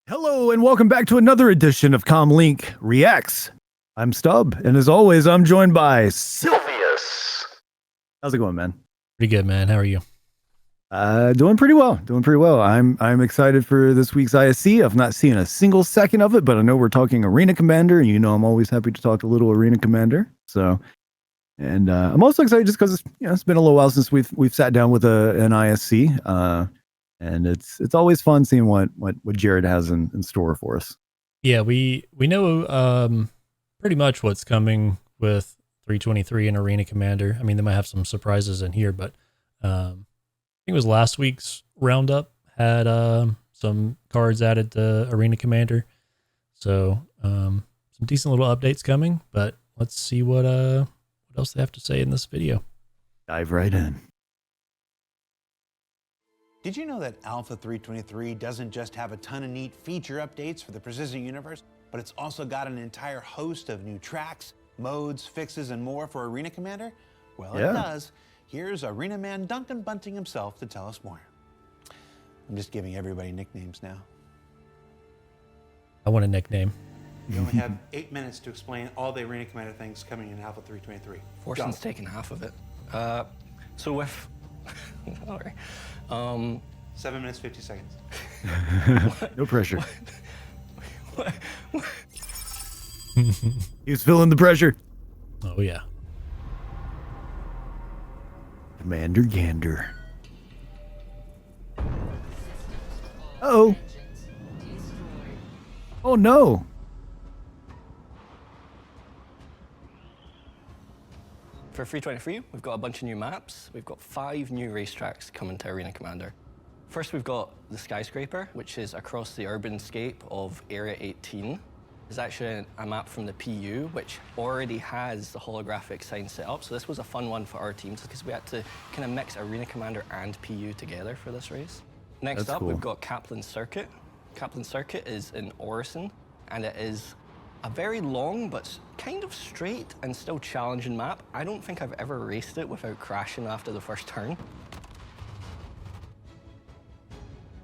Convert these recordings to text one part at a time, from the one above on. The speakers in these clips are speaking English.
Hello and welcome back to another edition of CommLink Reacts. I'm Stubb, and as always, I'm joined by Silvius. How's it going, man? Pretty good, man. How are you? Doing pretty well. I'm excited for this week's ISC. I've not seen a single second of it, but I know we're talking Arena Commander, and you know I'm always happy to talk a little Arena Commander. So, and I'm also excited just because it's been a little while since we've sat down with an ISC. And it's always fun seeing what Jared has in store for us. Yeah, we know pretty much what's coming with 323 and Arena Commander. I mean, they might have some surprises in here, but I think it was last week's roundup had some cards added to Arena Commander. So some decent little updates coming, but let's see what else they have to say in this video. Dive right in. Did you know that Alpha 323 doesn't just have a ton of neat feature updates for the Precision Universe, but it's also got an entire host of new tracks, modes, fixes, and more for Arena Commander? Well, It does. Here's Arena Man Duncan Bunting himself to tell us more. I'm just giving everybody nicknames now. I want a nickname. You only have 8 minutes to explain all the Arena Commander things coming in Alpha 323. Forson's taking half of it. So with... all right. 7 minutes, 50 seconds. No pressure. He was feeling the pressure. Oh, yeah. Commander Gander. Uh-oh. Oh, no. For 323, we've got a bunch of new maps. We've got 5 new racetracks coming to Arena Commander. First, we've got the Skyscraper, which is across the urban scape of Area 18. It's actually a map from the PU, which already has the holographic sign set up. So this was a fun one for our teams because we had to kind of mix Arena Commander and PU together for this race. Next up, we've got Kaplan Circuit. Kaplan Circuit is in Orison, and it is a very long but kind of straight and still challenging map. I don't think I've ever raced it without crashing after the first turn.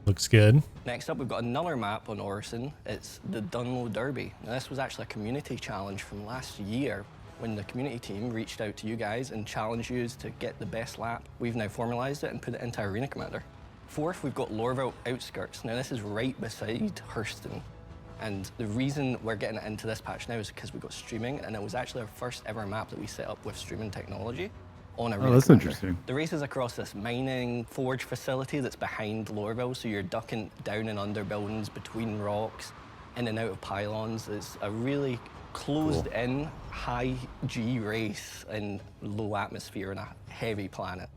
Looks good. Next up, we've got another map on Orison. It's the Dunlow Derby. Now, this was actually a community challenge from last year when the community team reached out to you guys and challenged you to get the best lap. We've now formalized it and put it into Arena Commander. Fourth, we've got Lorville Outskirts. Now, this is right beside Hurston. And the reason we're getting it into this patch now is because we got streaming, and it was actually our first ever map that we set up with streaming technology on Arena that's Commander. interesting. The race is across this mining forge facility that's behind Lorville, so you're ducking down and under buildings, between rocks, in and out of pylons. It's a really closed-in, high-G race in low atmosphere on a heavy planet.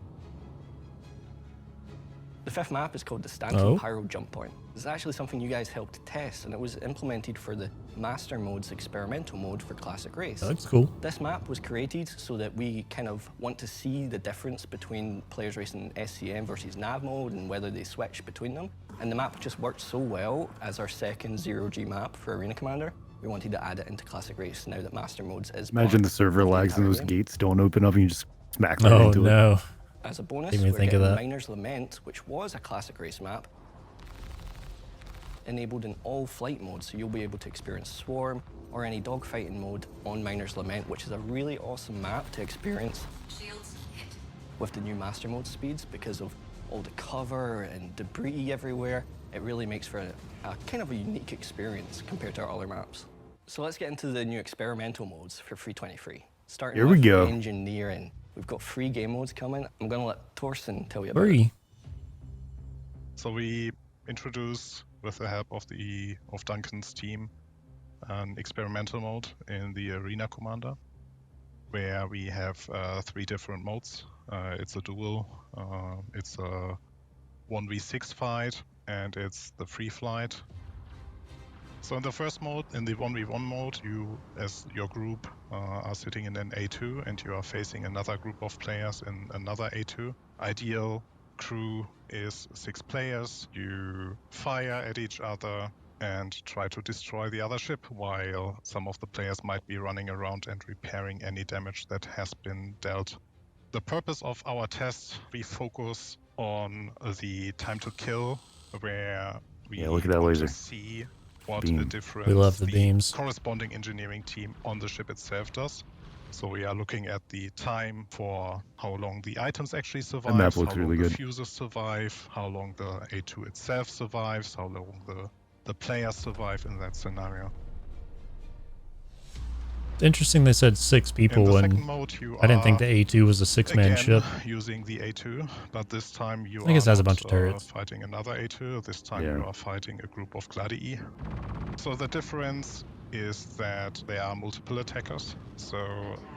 The 5th map is called the Stanton Pyro Jump Point. It's actually something you guys helped test, and it was implemented for the Master Mode's experimental mode for Classic Race. That looks cool. This map was created so that we kind of want to see the difference between players racing SCM versus Nav mode and whether they switch between them. And the map just worked so well as our second 0G map for Arena Commander. We wanted to add it into Classic Race now that Master Modes is Imagine the server lags and those gates don't open up and you just smack right into it. Oh, no. As a bonus, Didn't even we're think of getting that. Miner's Lament, which was a Classic Race map, enabled in all flight modes, so you'll be able to experience Swarm or any dogfighting mode on Miner's Lament, which is a really awesome map to experience with the new Master Mode speeds because of all the cover and debris everywhere. It really makes for a kind of a unique experience compared to our other maps. So let's get into the new experimental modes for 323. Starting Here we with go. Engineering. We've got 3 game modes coming. I'm going to let Torsten tell you about it. 3. So we introduced, with the help of Duncan's team, an experimental mode in the Arena Commander, where we have 3 different modes. It's a duel, it's a 1v6 fight, and it's the free flight. So in the first mode, in the 1v1 mode, you, as your group, are sitting in an A2 and you are facing another group of players in another A2. Ideal crew is 6 players. You fire at each other and try to destroy the other ship, while some of the players might be running around and repairing any damage that has been dealt. The purpose of our test, we focus on the time to kill, where we Yeah, look at that want laser. to see what Beam. a difference We love the beams. corresponding engineering team on the ship itself does. So we are looking at the time for how long the items actually survive, map how looks long really the good. fuses survive, how long the A2 itself survives, how long the players survive in that scenario. It's interesting they said 6 In people the when second mode, you I didn't think are the A2 was a 6-man again ship. using the A2, but this time you I guess it are has a not bunch of turrets. fighting another A2. This time Yeah. you are fighting a group of Gladii. So the difference is that there are multiple attackers, so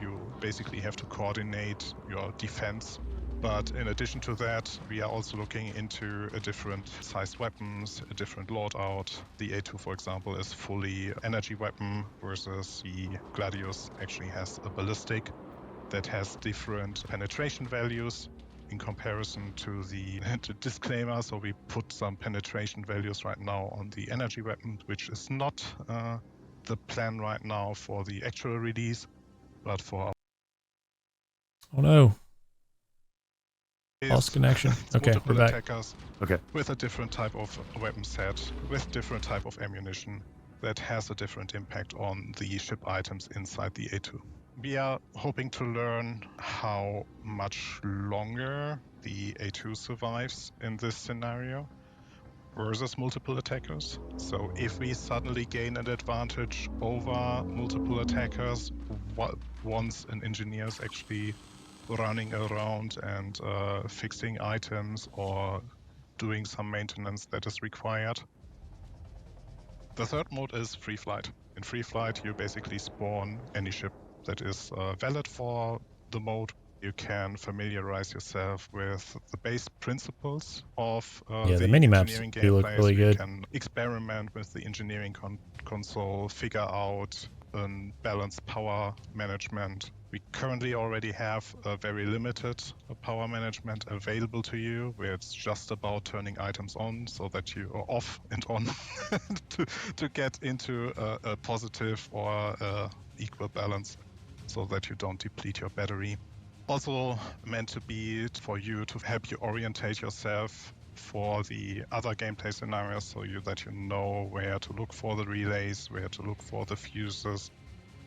you basically have to coordinate your defense. But in addition to that, we are also looking into a different sized weapons, a different loadout. The A2, for example, is fully energy weapon versus the Gladius actually has a ballistic that has different penetration values in comparison to the disclaimer. So we put some penetration values right now on the energy weapon, which is not the plan right now for the actual release, but for our Oh no. is Lost connection. Okay, multiple we're back. attackers Okay. with a different type of weapon set, with different type of ammunition that has a different impact on the ship items inside the A2. We are hoping to learn how much longer the A2 survives in this scenario versus multiple attackers. So if we suddenly gain an advantage over multiple attackers, once an engineer is actually running around and fixing items or doing some maintenance that is required. The third mode is free flight. In free flight, you basically spawn any ship that is valid for the mode. You can familiarize yourself with the base principles of Yeah, the the mini-maps engineering do look gameplay. really So you good. can experiment with the engineering console, figure out a balanced power management. We currently already have a very limited power management available to you, where it's just about turning items on so that you are off and on to get into a positive or equal balance so that you don't deplete your battery. Also meant to be for you to help you orientate yourself for the other gameplay scenarios, so that you know where to look for the relays, where to look for the fuses,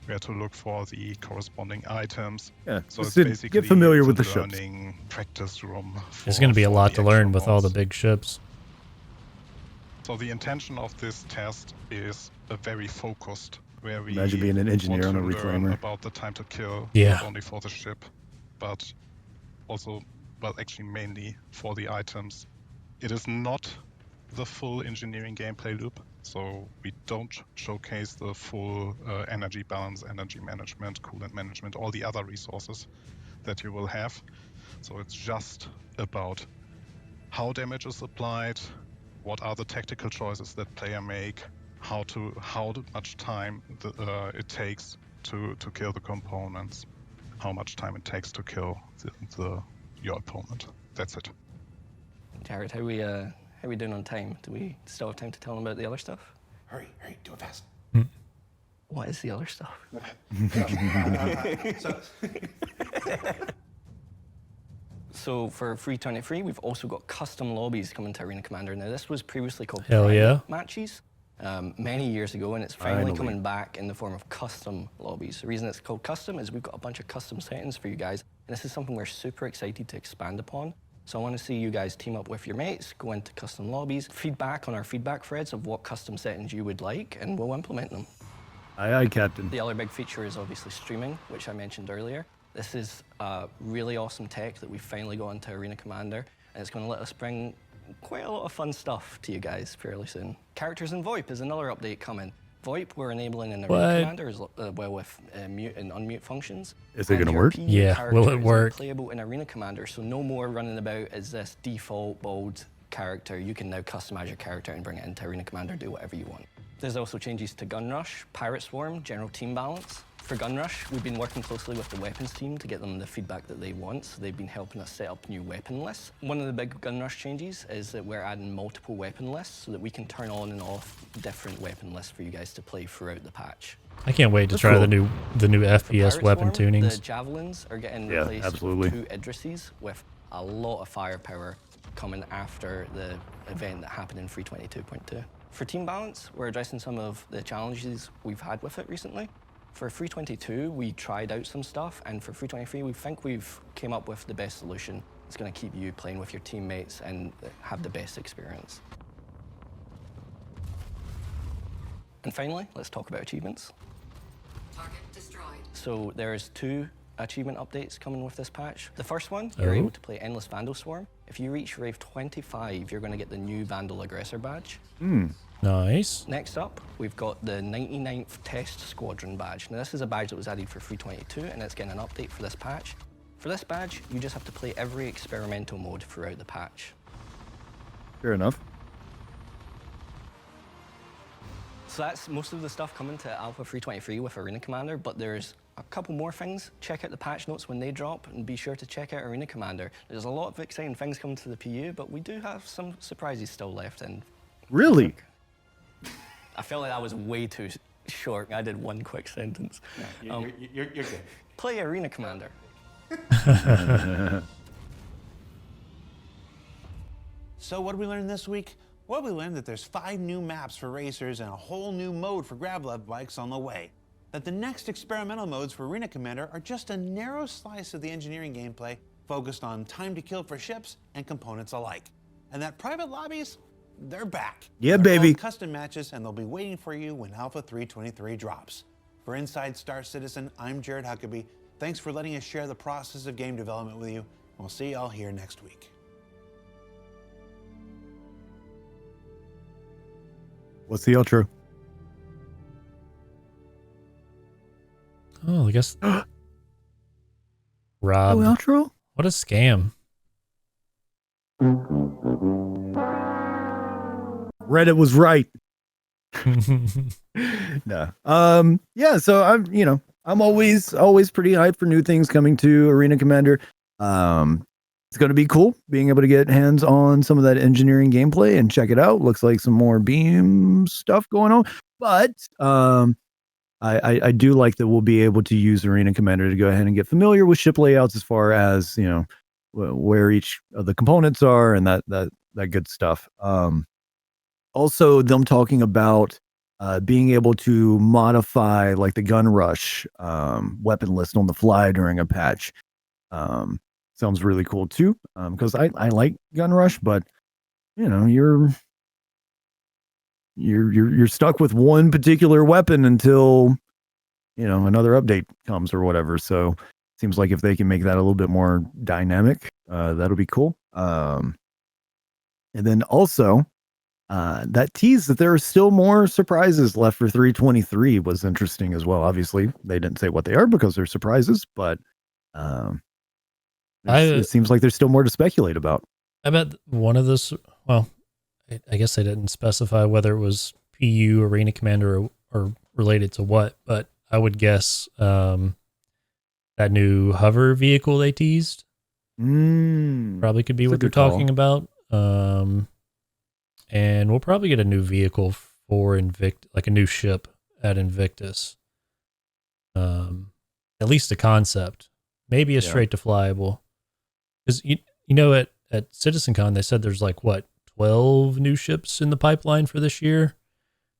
where to look for the corresponding items. Yeah. So just it's to basically get familiar with the ships. learning practice room. There's going to be a lot the to learn actual with all the mods. big ships. So the intention of this test is a very focused, where we Imagine being an engineer want on a to learn reclaimer. about the time to kill, Yeah. not only for the ship, but also, well, actually mainly for the items. It is not the full engineering gameplay loop, so we don't showcase the full energy balance, energy management, coolant management, all the other resources that you will have. So it's just about how damage is applied, what are the tactical choices that player make, how much time it takes to kill the components, how much time it takes to kill your opponent. That's it. Jared, how we doing on time? Do we still have time to tell them about the other stuff? Hurry, do it fast. What is the other stuff? So for Free 23, we've also got custom lobbies coming to Arena Commander. Now, this was previously called Hell private yeah. matches many years ago, and it's finally coming back in the form of custom lobbies. The reason it's called custom is we've got a bunch of custom settings for you guys, and this is something we're super excited to expand upon. So I want to see you guys team up with your mates, go into custom lobbies, feedback on our feedback threads of what custom settings you would like, and we'll implement them. Aye, aye, Captain. The other big feature is obviously streaming, which I mentioned earlier. This is really awesome tech that we finally got into Arena Commander, and it's going to let us bring quite a lot of fun stuff to you guys fairly soon. Characters in VoIP is another update coming. VoIP we're enabling in Arena Commander as well with mute and unmute functions. Is it And going to your work? PU Yeah, will it character is work? playable in Arena Commander, so no more running about as this default bold character. You can now customize your character and bring it into Arena Commander, do whatever you want. There's also changes to Gun Rush, Pirate Swarm, General Team Balance. For Gun Rush, we've been working closely with the weapons team to get them the feedback that they want, so they've been helping us set up new weapon lists. One of the big Gun Rush changes is that we're adding multiple weapon lists so that we can turn on and off different weapon lists for you guys to play throughout the patch. I can't wait to That's try cool. the new For FPS Pirate weapon Swarm, tunings. The Javelins are getting Yeah, replaced absolutely. with 2 Idrises with a lot of firepower coming after the event that happened in 322.2. For team balance, we're addressing some of the challenges we've had with it recently. For 322, we tried out some stuff, and for 323, we think we've came up with the best solution. It's going to keep you playing with your teammates and have the best experience. And finally, let's talk about achievements. Target destroyed. So there's 2 achievement updates coming with this patch. The first one, you're able to play Endless Vandal Swarm. If you reach Rave 25, you're going to get the new Vandal Aggressor badge. Nice. Next up, we've got the 99th Test Squadron badge. Now, this is a badge that was added for 322, and it's getting an update for this patch. For this badge, you just have to play every experimental mode throughout the patch. Fair enough. So that's most of the stuff coming to Alpha 323 with Arena Commander, but there's a couple more things. Check out the patch notes when they drop, and be sure to check out Arena Commander. There's a lot of exciting things coming to the PU, but we do have some surprises still left. And Really? I felt like that was way too short. I did one quick sentence. No, you're good. Play Arena Commander. So what did we learn this week? Well, we learned that there's 5 new maps for racers and a whole new mode for grab-love bikes on the way. That the next experimental modes for Arena Commander are just a narrow slice of the engineering gameplay focused on time to kill for ships and components alike. And that private lobbies, they're back. Yeah, They're baby. called custom matches, and they'll be waiting for you when Alpha 323 drops. For Inside Star Citizen, I'm Jared Huckabee. Thanks for letting us share the process of game development with you. We'll see y'all here next week. What's the outro? Oh, I guess. Rob, outro? what a scam. Reddit was right. No. Yeah, so I'm always pretty hyped for new things coming to Arena Commander. It's going to be cool being able to get hands on some of that engineering gameplay and check it out. Looks like some more beam stuff going on, but I do like that we'll be able to use Arena Commander to go ahead and get familiar with ship layouts as far as, where each of the components are and that good stuff. Also them talking about being able to modify like the gun rush weapon list on the fly during a patch. Sounds really cool too, because I like gun rush, but you're stuck with one particular weapon until another update comes or whatever. So seems like if they can make that a little bit more dynamic, that'll be cool. And then also that tease that there are still more surprises left for 323 was interesting as well. Obviously, they didn't say what they are because they're surprises, but it seems like there's still more to speculate about. I bet one of this, well, I guess they didn't specify whether it was PU, Arena Commander, or related to what, but I would guess that new hover vehicle they teased probably could be what they're talking about. And we'll probably get a new vehicle for like a new ship at Invictus. At least a concept, maybe a straight to flyable. Because at CitizenCon they said there's like 12 new ships in the pipeline for this year.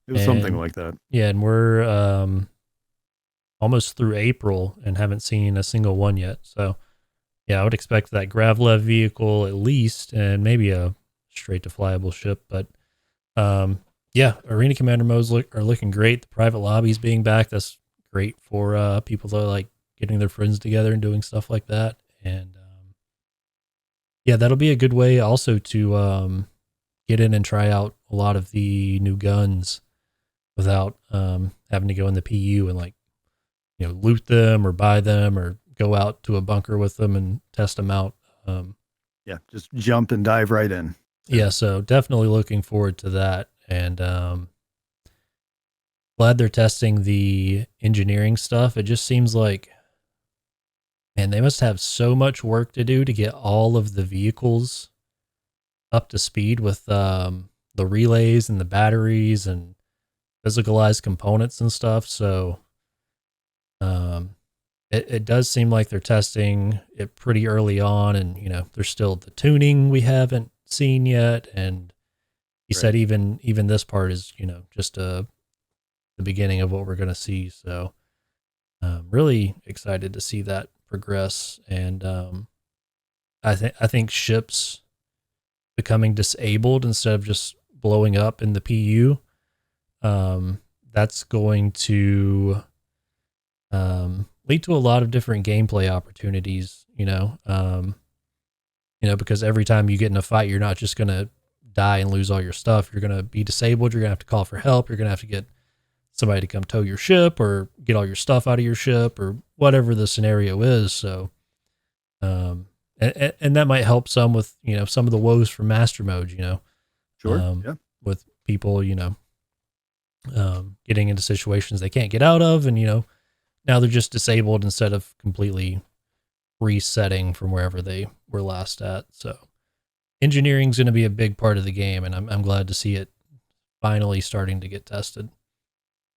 It was something like that. Yeah, and we're almost through April and haven't seen a single one yet. So yeah, I would expect that Gravlev vehicle at least, and maybe a straight to flyable ship. But yeah, Arena Commander modes are looking great. The private lobbies being back, that's great for people that like getting their friends together and doing stuff like that. And yeah, that'll be a good way also to get in and try out a lot of the new guns without having to go in the PU and loot them or buy them or go out to a bunker with them and test them out. Yeah, just jump and dive right in. Yeah, so definitely looking forward to that. And glad they're testing the engineering stuff. It just seems like, man, they must have so much work to do to get all of the vehicles up to speed with the relays and the batteries and physicalized components and stuff. So it does seem like they're testing it pretty early on, and there's still the tuning we haven't seen yet, and he said even this part is, just the beginning of what we're going to see. So really excited to see that progress. And I think ships becoming disabled instead of just blowing up in the PU, that's going to lead to a lot of different gameplay opportunities, because every time you get in a fight, you're not just going to die and lose all your stuff. You're going to be disabled. You're going to have to call for help. You're going to have to get somebody to come tow your ship or get all your stuff out of your ship or whatever the scenario is. So, and that might help some with, some of the woes from master mode, Sure. with people, getting into situations they can't get out of. And, now they're just disabled instead of completely resetting from wherever they were last at. So engineering is going to be a big part of the game. And I'm glad to see it finally starting to get tested.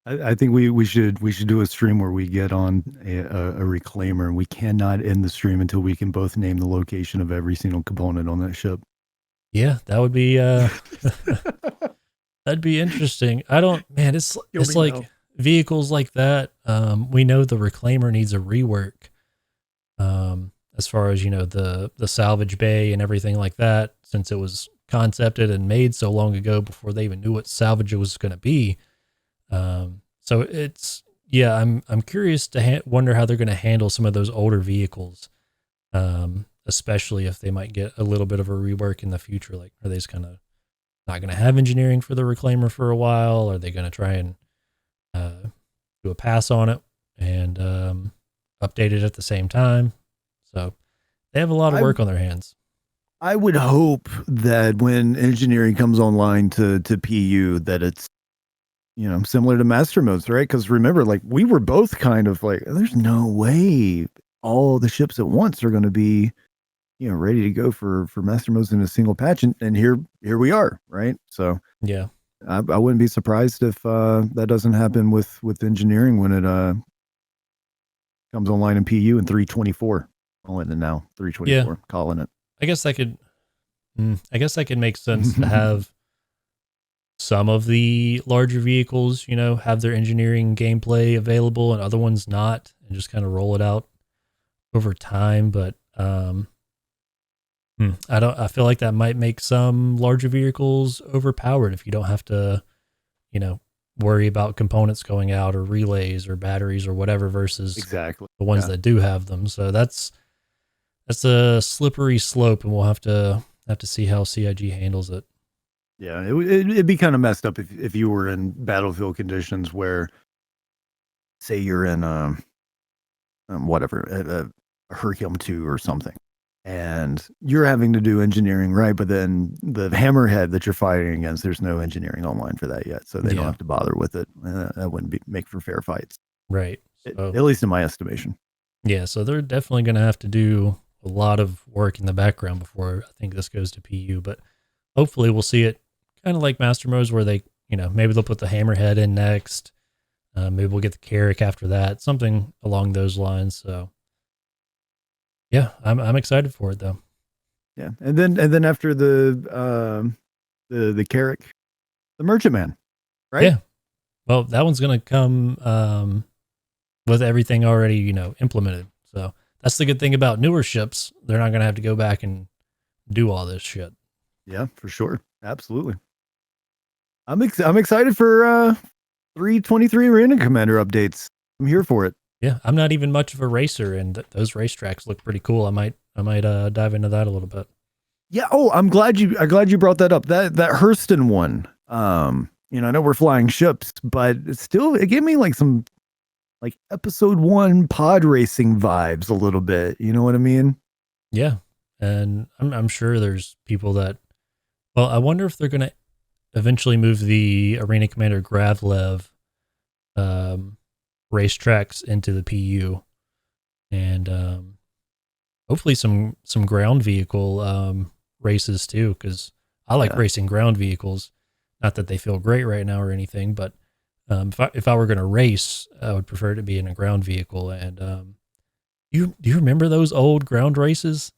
I think we should do a stream where we get on a reclaimer, and we cannot end the stream until we can both name the location of every single component on that ship. Yeah, that would be that'd be interesting. It's like vehicles like that. We know the reclaimer needs a rework. As far as the salvage bay and everything like that, since it was concepted and made so long ago before they even knew what salvage was going to be. So I'm curious to wonder how they're going to handle some of those older vehicles, especially if they might get a little bit of a rework in the future. Like, are they just kind of not going to have engineering for the reclaimer for a while? Are they going to try and do a pass on it and update it at the same time? So they have a lot of work on their hands. I would hope that when engineering comes online to PU, that it's similar to master modes, right? Because remember, like, we were both kind of like, there's no way all the ships at once are going to be, ready to go for master modes in a single patch. And here we are, right? So yeah, I wouldn't be surprised if that doesn't happen with engineering when it comes online in PU in 324. Calling it now 324. Yeah. Calling it. I guess that could make sense to have some of the larger vehicles, have their engineering gameplay available and other ones not, and just kind of roll it out over time. But I feel like that might make some larger vehicles overpowered if you don't have to, worry about components going out or relays or batteries or whatever versus exactly the ones that do have them. So that's a slippery slope, and we'll have to see how CIG handles it. Yeah, it'd be kind of messed up if you were in battlefield conditions where, say, you're in a Hercule 2 or something, and you're having to do engineering, right? But then the hammerhead that you're fighting against, there's no engineering online for that yet, so they don't have to bother with it. That wouldn't make for fair fights, right? At least in my estimation. Yeah, so they're definitely going to have to do a lot of work in the background before I think this goes to PU, but hopefully we'll see it kind of like master modes where they, maybe they'll put the hammerhead in next. Maybe we'll get the Carrack after that, something along those lines. So yeah, I'm excited for it though. Yeah. And then after the Carrack, the Merchantman, right? Yeah. Well, that one's going to come, with everything already, implemented. So that's the good thing about newer ships. They're not going to have to go back and do all this shit. Yeah, for sure. Absolutely. I'm excited for 323 Arena Commander updates. I'm here for it. Yeah, I'm not even much of a racer, and those racetracks look pretty cool. I might dive into that a little bit. Yeah. Oh, I'm glad you brought that up. That Hurston one. I know we're flying ships, but it gave me like some episode 1 pod racing vibes a little bit. You know what I mean? Yeah, and I'm sure there's people that. Well, I wonder if they're gonna eventually move the Arena Commander Gravlev racetracks into the PU, and hopefully some ground vehicle races too, because I like racing ground vehicles. Not that they feel great right now or anything, but if I were going to race, I would prefer it to be in a ground vehicle. And do you remember those old ground races?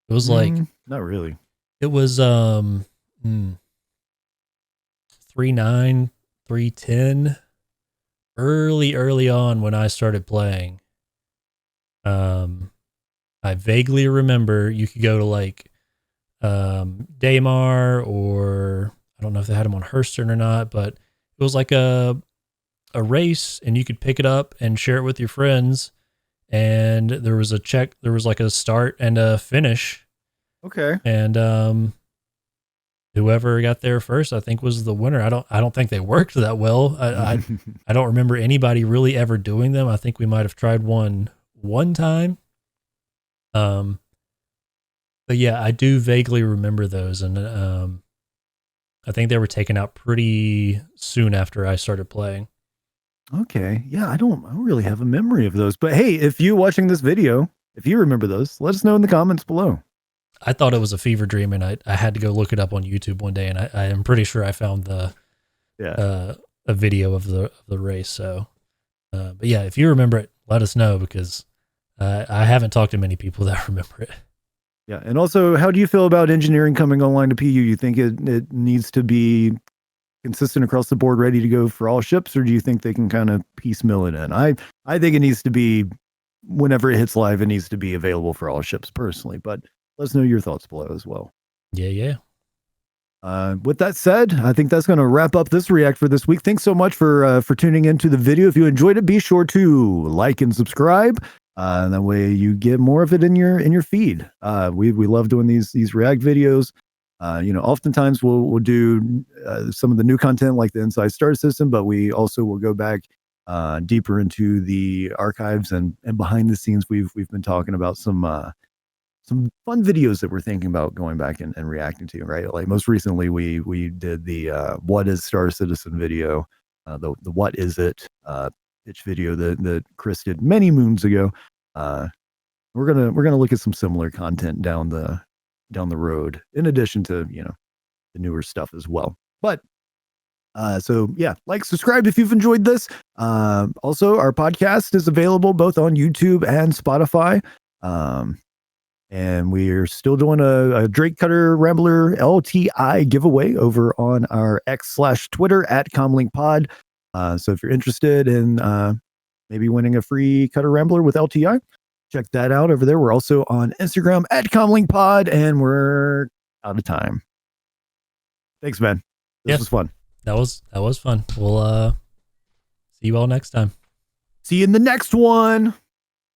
It was like not really. It was 3.9, 3.10 early on when I started playing. I vaguely remember you could go to like Daymar, or I don't know if they had them on Hurston or not, but it was like a race and you could pick it up and share it with your friends. And there was like a start and a finish. Okay. And whoever got there first, I think, was the winner. I don't think they worked that well. I don't remember anybody really ever doing them. I think we might have tried one time. But yeah, I do vaguely remember those, and I think they were taken out pretty soon after I started playing. Okay. Yeah, I don't really have a memory of those. But hey, if you watching this video, if you remember those, let us know in the comments below. I thought it was a fever dream, and I had to go look it up on YouTube one day, and I am pretty sure I found a video of the race. So, but yeah, if you remember it, let us know, because I haven't talked to many people that remember it. Yeah, and also, how do you feel about engineering coming online to PU? You think it needs to be consistent across the board, ready to go for all ships, or do you think they can kind of piecemeal it in? I think it needs to be, whenever it hits live, it needs to be available for all ships personally, but let us know your thoughts below as well. Yeah. With that said, I think that's going to wrap up this react for this week. Thanks so much for tuning into the video. If you enjoyed it, be sure to like and subscribe. That way you get more of it in your feed. We love doing these react videos. Oftentimes we'll do some of the new content like the Inside Star System, but we also will go back deeper into the archives and behind the scenes. We've been talking about some fun videos that we're thinking about going back and reacting to, right? Like most recently we did the What is Star Citizen video, the What is it pitch video that Chris did many moons ago. We're gonna look at some similar content down the road, in addition to the newer stuff as well. But so yeah, like, subscribe if you've enjoyed this. Also, our podcast is available both on YouTube and Spotify. And we're still doing a Drake Cutter Rambler LTI giveaway over on our X/Twitter at CommLink Pod. So if you're interested in maybe winning a free Cutter Rambler with LTI, check that out over there. We're also on Instagram at CommLink Pod, and we're out of time. Thanks, man. This was fun. That was fun. We'll see you all next time. See you in the next one.